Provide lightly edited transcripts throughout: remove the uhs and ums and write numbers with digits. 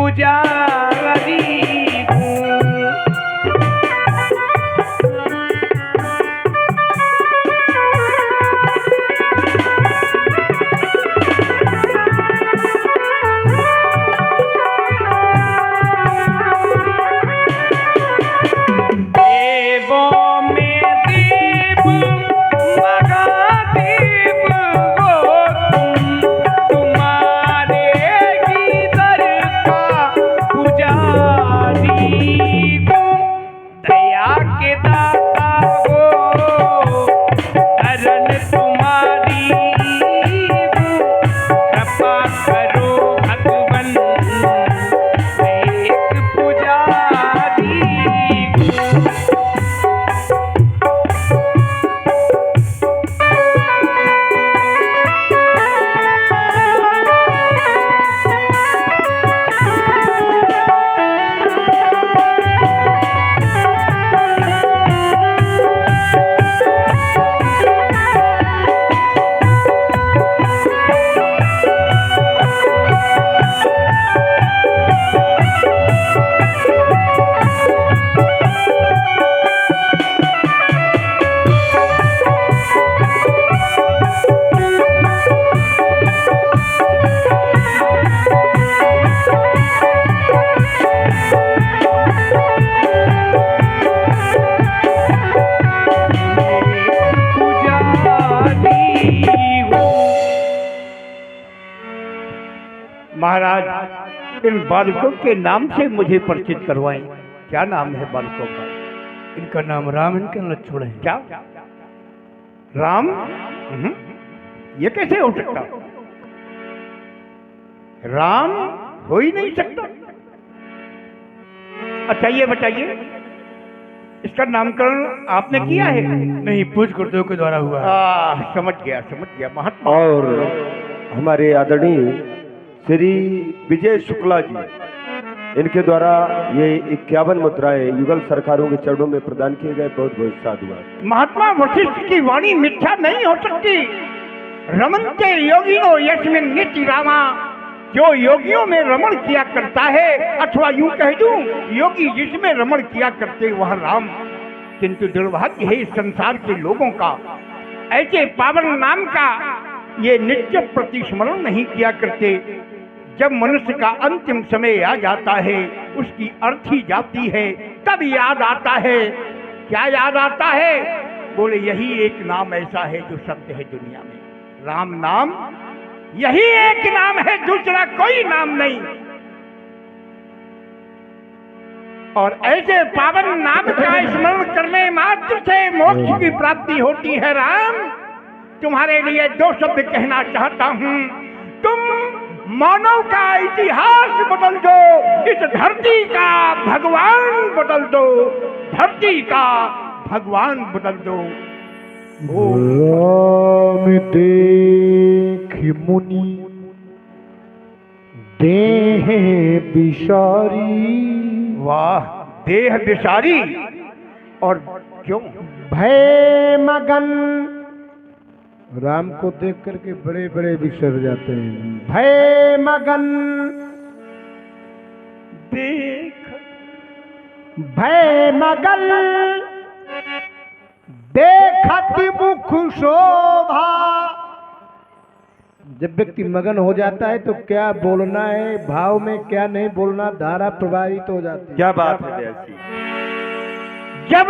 पुजारी महाराज, इन बालकों के नाम से मुझे परिचित करवाएं। क्या नाम है बालकों का? इनका नाम राम, इनका लक्ष्मण है। क्या राम? ये कैसे हो सकता? राम हो ही नहीं सकता। अच्छा ये बताइए, इसका नामकरण आपने किया है? नहीं, पूज गुरुदेव के द्वारा हुआ है। समझ गया महात्मा। और हमारे आदरणीय श्री विजय शुक्ला जी, इनके द्वारा ये 51 मुद्राएं युगल सरकारों के चरणों में प्रदान किए गए। बहुत बहुत साधुवाद। महात्मा वशिष्ठ की वाणी मिथ्या नहीं हो सकती। रमन्ते योगिनो यस्मिन् नित्य रामा, जो योगियों में रमण किया करता है, अथवा यूं कह दूं योगी जिसमें रमण किया करते वह राम। किंतु दुर्भाग्य है इस संसार के लोगों का, ऐसे पावन नाम का ये नित्य प्रतिस्मरण नहीं किया करते। जब मनुष्य का अंतिम समय आ जाता है, उसकी अर्थी जाती है, तब याद आता है। क्या याद आता है? बोले यही एक नाम ऐसा है जो सत्य है दुनिया में, राम नाम। यही एक नाम है, दूसरा कोई नाम नहीं। और ऐसे पावन नाम का स्मरण करने मात्र से मोक्ष की प्राप्ति होती है। राम, तुम्हारे लिए दो शब्द कहना चाहता हूं। तुम मानव का इतिहास बदल दो, इस धरती का भगवान बदल दो, धरती का भगवान बदल दो। राम देख मुनि देह बिसारी। वाह, देह बिसारी। और क्यों? भय मगन। राम को देख करके बड़े बड़े बिसर जाते हैं। भय मगन देख, भय मगन देखत मुख शोभा। जब व्यक्ति मगन हो जाता है तो क्या बोलना है, भाव में क्या नहीं बोलना, धारा प्रभावित हो जाती है। क्या बात है ऐसी? जब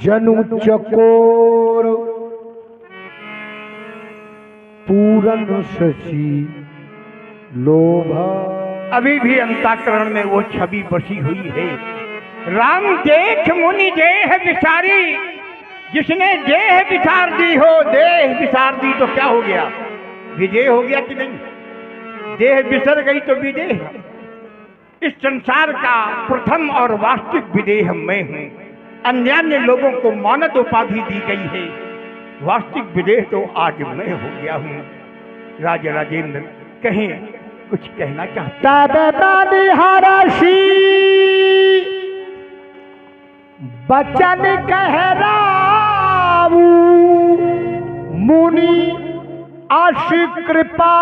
जनु चकोर पूरन शशि लोभा। अभी भी अंतःकरण में वो छवि बसी हुई है। राम देख मुनि देह विसारी। जिसने देह विसार दी हो, देह विसार दी तो क्या हो गया? विदेह हो गया कि नहीं? देह विसर गई तो विदेह। इस संसार का प्रथम और वास्तविक विदेह मैं हूँ। अन्यान्य लोगों को मानद उपाधि दी गई है, वास्तविक विदेह तो आज मैं हो गया हूँ। राजा राजेंद्र कहें, कुछ कहना चाहता? बचन कह राऊ मुनि आश कृपाना।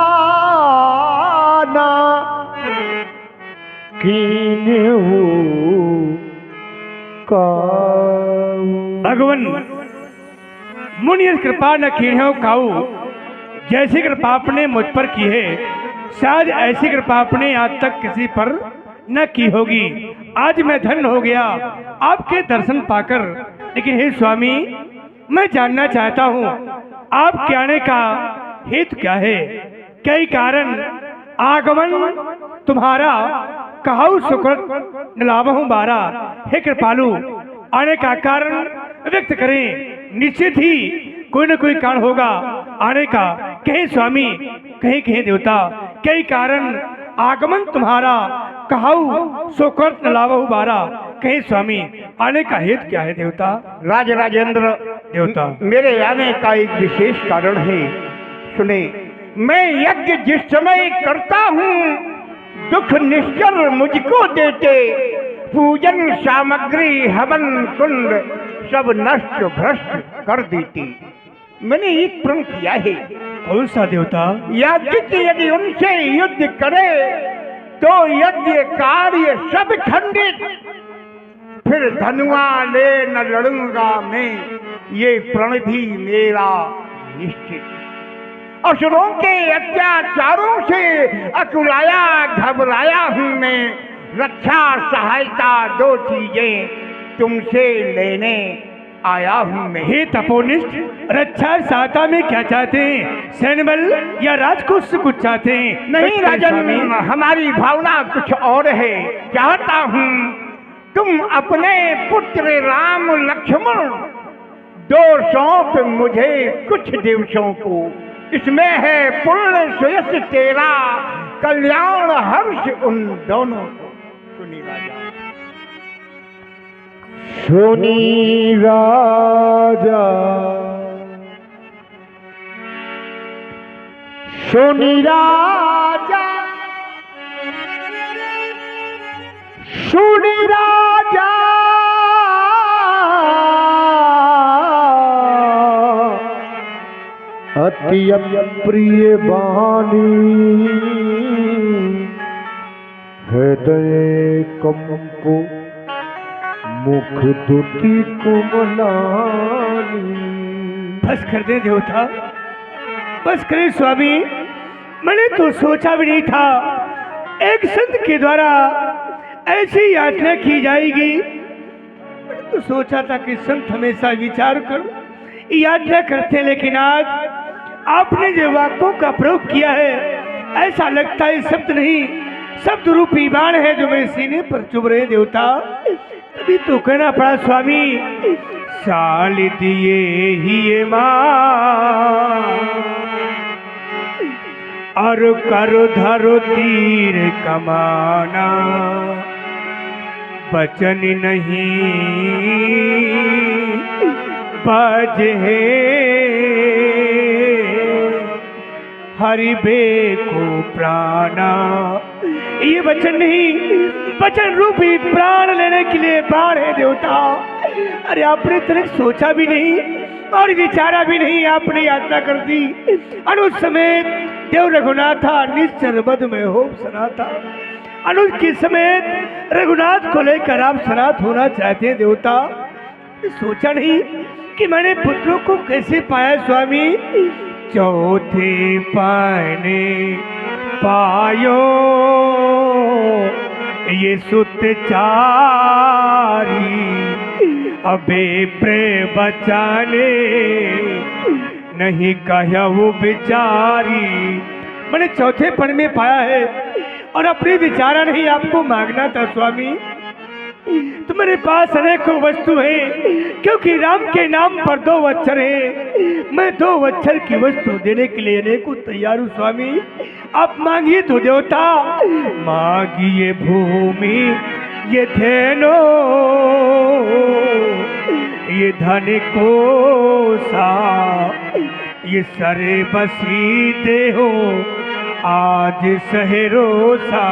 कीन्हू काऊ। भगवन मुनियस कृपा न कीन्हू काऊ। जैसी कृपा आपने मुझ पर की है, शायद ऐसी कृपा आपने आज तक किसी पर न की होगी। आज मैं धन्य हो गया आपके दर्शन पाकर। लेकिन हे स्वामी, मैं जानना चाहता हूँ आपके आने का हेतु क्या है? कई कारण आगमन तुम्हारा कहु सुकृत निलावहु बारा। हे कृपालु, आने का कारण व्यक्त करें। निश्चित ही कोई न कोई कारण होगा आने का। कहीं स्वामी, कहीं कहीं देवता, कई कारण आगमन तुम्हारा कहु सुकृत निलावहु बारा। कहीं स्वामी, आने का हेतु क्या है देवता? राजेंद्र देवता, मेरे आने का एक विशेष कारण है। सुने, मैं यज्ञ जिस समय करता हूँ, दुख निश्चर मुझको देते। पूजन सामग्री हवन कुंड सब नष्ट भ्रष्ट कर देती। मैंने एक प्रण किया है। कौन सा देवता? यज्ञ यदि उनसे युद्ध करे तो यज्ञ कार्य सब खंडित। फिर धनुआ ले न लड़ूंगा मैं, ये प्रण भी मेरा निश्चित। असुरों के अत्याचारों से अकुलाया घबराया हूँ मैं। रक्षा सहायता दो चीजें तुमसे लेने आया हूँ मैं। हे तपोनिष्ठ, रक्षा सहायता में क्या चाहते हैं? सैन्य बल या राजकोष से कुछ चाहते हैं? नहीं राजन, हमारी भावना कुछ और है। चाहता हूँ तुम अपने पुत्र राम लक्ष्मण दो सौंप मुझे कुछ दिवसों को। इसमें है पूर्ण सुयश तेरा, कल्याण हर्ष उन दोनों को। सुनी राजा, सुनी राजा, सुनी राजा, सुनी राजा, अति प्रिय वाणी हृदय कंपु मुख दुति कुमलानी। बस कर दे देवता, बस करे स्वामी। मैंने तो सोचा भी नहीं था एक संत के द्वारा ऐसी याचना की जाएगी। मैंने तो सोचा था कि संत हमेशा विचार कर याचना करते हैं, लेकिन आज आपने जो वाक्यों का प्रयोग किया है, ऐसा लगता है शब्द नहीं, शब्द रूपी बाण है जो मेरे सीने पर चुभ रहे देवता। तभी तो कहना पड़ा स्वामी, साल दिए ही मां और करो धरो तीर कमाना। बचन नहीं बजे हरि बे को प्राणा। ये वचन नहीं, वचन रूपी प्राण लेने के लिए बाण है देवता। अरे आपने तनिक सोचा भी नहीं और विचारा भी नहीं, आपने यात्रा कर दी। अनुज समेत देव रघुनाथा निश्चर बद में हो सनाथा। अनुज के समेत रघुनाथ को लेकर आप सनाथ होना चाहते हैं देवता। सोचा नहीं कि मैंने पुत्रों को कैसे पाया स्वामी। चौथे पाने पायो ये सुत चारी, अबे प्रे बचाने नहीं कहा वो बिचारी। मैंने चौथे पन में पाया है और अपने विचारा नहीं आपको मांगना था स्वामी। तुम्हारे पास अनेकों वस्तु हैं, क्योंकि राम के नाम पर 2 अक्षर हैं। मैं 2 अक्षर की वस्तु देने के लिए अनेकों तैयार हूँ स्वामी। आप मांगिए तो देवता। मांगिए भूमि ये धेनो, ये धन को सा, ये सरे बसी दे हो आज सहरोसा।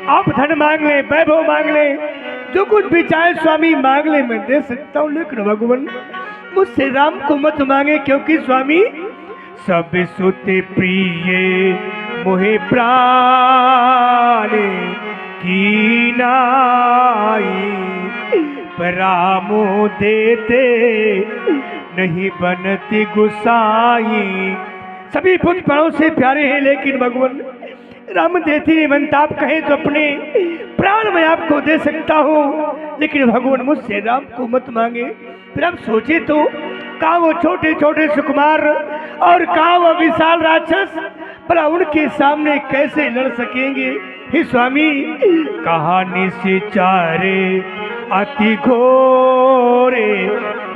आप धन मांग ले, वैभव मांग ले, जो कुछ भी चाहे स्वामी मांग ले, मैं दे सकता हूँ। लेकिन भगवान मुझसे राम को मत मांगे, क्योंकि स्वामी सब सुते प्रिय मोहे प्राण की नाई, परामो देते नहीं बनती गुसाई। सभी पुत्र प्राणों से प्यारे हैं, लेकिन भगवान राम देती नहीं बनता। आप कहें तो अपने प्राण मैं आपको दे सकता हूँ, लेकिन भगवान मुझसे राम को मत मांगे। फिर आप सोचे तो कहाँ वो छोटे छोटे सुकुमार और कहाँ वो विशाल राक्षस, पर उनके सामने कैसे लड़ सकेंगे। हे स्वामी, कहानी से चारे अति घोरे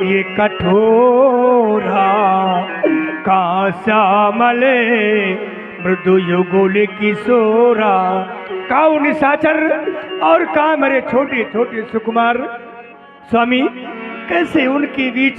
ये कठोरा, कहाँ श्यामले मृदु युगुल किशोरा। कहाँ वो निशाचर और कहाँ मेरे छोटे छोटे सुकुमार। स्वामी, कैसे उनके बीच